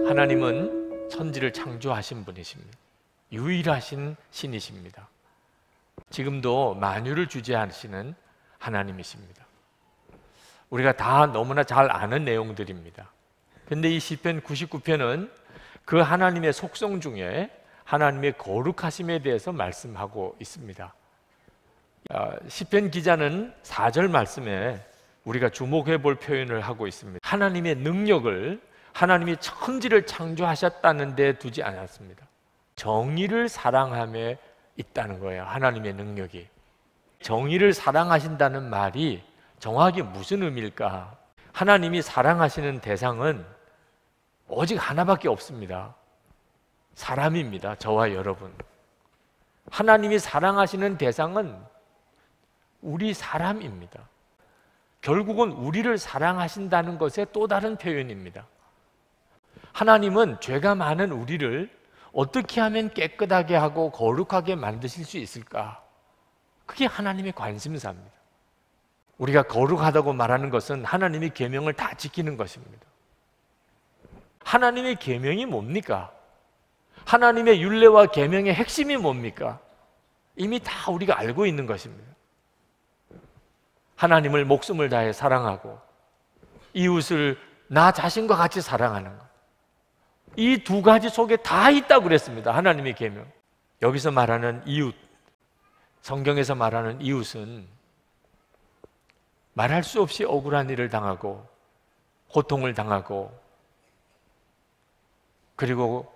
하나님은 천지를 창조하신 분이십니다. 유일하신 신이십니다. 지금도 만유를 주재하시는 하나님이십니다. 우리가 다 너무나 잘 아는 내용들입니다. 근데 이 시편 99편은 그 하나님의 속성 중에 하나님의 거룩하심에 대해서 말씀하고 있습니다. 시편 기자는 4절 말씀에 우리가 주목해 볼 표현을 하고 있습니다. 하나님의 능력을 하나님이 천지를 창조하셨다는 데 두지 않았습니다. 정의를 사랑함에 있다는 거예요. 하나님의 능력이. 정의를 사랑하신다는 말이 정확히 무슨 의미일까? 하나님이 사랑하시는 대상은 오직 하나밖에 없습니다. 사람입니다. 저와 여러분. 하나님이 사랑하시는 대상은 우리 사람입니다. 결국은 우리를 사랑하신다는 것의 또 다른 표현입니다. 하나님은 죄가 많은 우리를 어떻게 하면 깨끗하게 하고 거룩하게 만드실 수 있을까? 그게 하나님의 관심사입니다. 우리가 거룩하다고 말하는 것은 하나님의 계명을 다 지키는 것입니다. 하나님의 계명이 뭡니까? 하나님의 율례와 계명의 핵심이 뭡니까? 이미 다 우리가 알고 있는 것입니다. 하나님을 목숨을 다해 사랑하고 이웃을 나 자신과 같이 사랑하는 것. 이 두 가지 속에 다 있다고 그랬습니다. 하나님의 계명. 여기서 말하는 이웃, 성경에서 말하는 이웃은 말할 수 없이 억울한 일을 당하고 고통을 당하고 그리고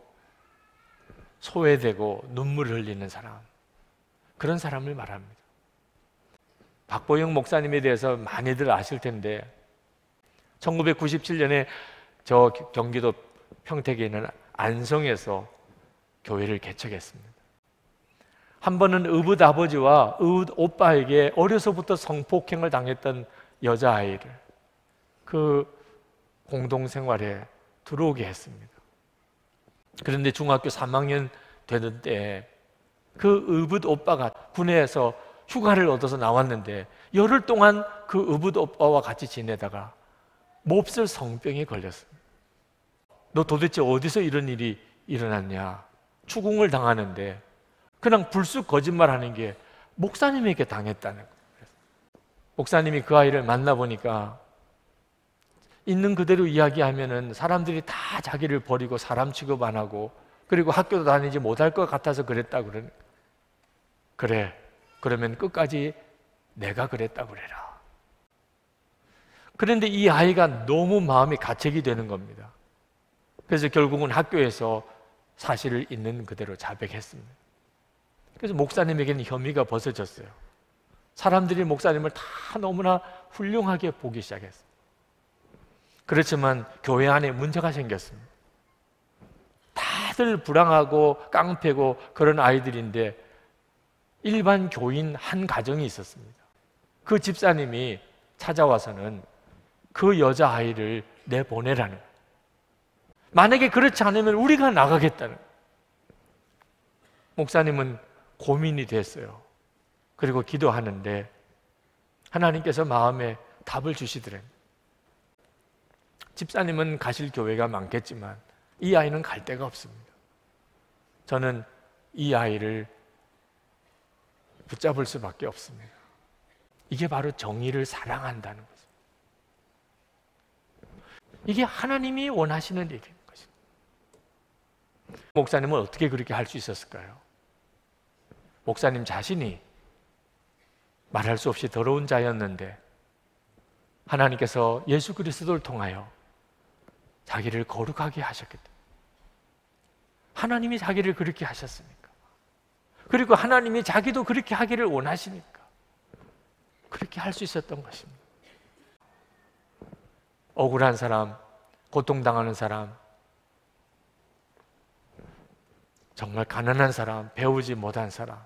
소외되고 눈물을 흘리는 사람, 그런 사람을 말합니다. 박보영 목사님에 대해서 많이들 아실 텐데 1997년에 저 경기도 평택에 있는 안성에서 교회를 개척했습니다. 한 번은 의붓 아버지와 의붓 오빠에게 어려서부터 성폭행을 당했던 여자아이를 그 공동생활에 들어오게 했습니다. 그런데 중학교 3학년 되던 때 그 의붓 오빠가 군에서 휴가를 얻어서 나왔는데 열흘 동안 그 의붓 오빠와 같이 지내다가 몹쓸 성병에 걸렸습니다. 너 도대체 어디서 이런 일이 일어났냐? 추궁을 당하는데 그냥 불쑥 거짓말하는 게 목사님에게 당했다는 거예요. 목사님이 그 아이를 만나보니까 있는 그대로 이야기하면은 사람들이 다 자기를 버리고 사람 취급 안 하고 그리고 학교도 다니지 못할 것 같아서 그랬다 그러는. 그래, 그러면 끝까지 내가 그랬다고 그래라. 그런데 이 아이가 너무 마음이 가책이 되는 겁니다. 그래서 결국은 학교에서 사실을 있는 그대로 자백했습니다. 그래서 목사님에게는 혐의가 벗어졌어요. 사람들이 목사님을 다 너무나 훌륭하게 보기 시작했어요. 그렇지만 교회 안에 문제가 생겼습니다. 다들 불황하고 깡패고 그런 아이들인데 일반 교인 한 가정이 있었습니다. 그 집사님이 찾아와서는 그 여자아이를 내보내라는 거예요. 만약에 그렇지 않으면 우리가 나가겠다는 거예요. 목사님은 고민이 됐어요. 그리고 기도하는데 하나님께서 마음에 답을 주시더래요. 집사님은 가실 교회가 많겠지만 이 아이는 갈 데가 없습니다. 저는 이 아이를 붙잡을 수밖에 없습니다. 이게 바로 정의를 사랑한다는 거죠. 이게 하나님이 원하시는 일인 것입니다. 목사님은 어떻게 그렇게 할 수 있었을까요? 목사님 자신이 말할 수 없이 더러운 자였는데 하나님께서 예수 그리스도를 통하여 자기를 거룩하게 하셨기 때문에 하나님이 자기를 그렇게 하셨으니까 그리고 하나님이 자기도 그렇게 하기를 원하시니까 그렇게 할 수 있었던 것입니다. 억울한 사람, 고통당하는 사람, 정말 가난한 사람, 배우지 못한 사람,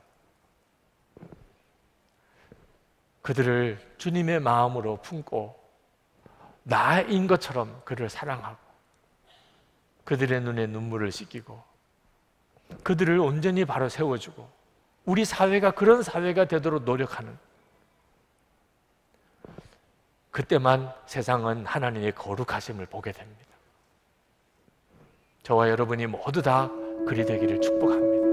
그들을 주님의 마음으로 품고 나인 것처럼 그를 사랑하고 그들의 눈에 눈물을 씻기고 그들을 온전히 바로 세워주고 우리 사회가 그런 사회가 되도록 노력하는, 그때만 세상은 하나님의 거룩하심을 보게 됩니다. 저와 여러분이 모두 다 그리 되기를 축복합니다.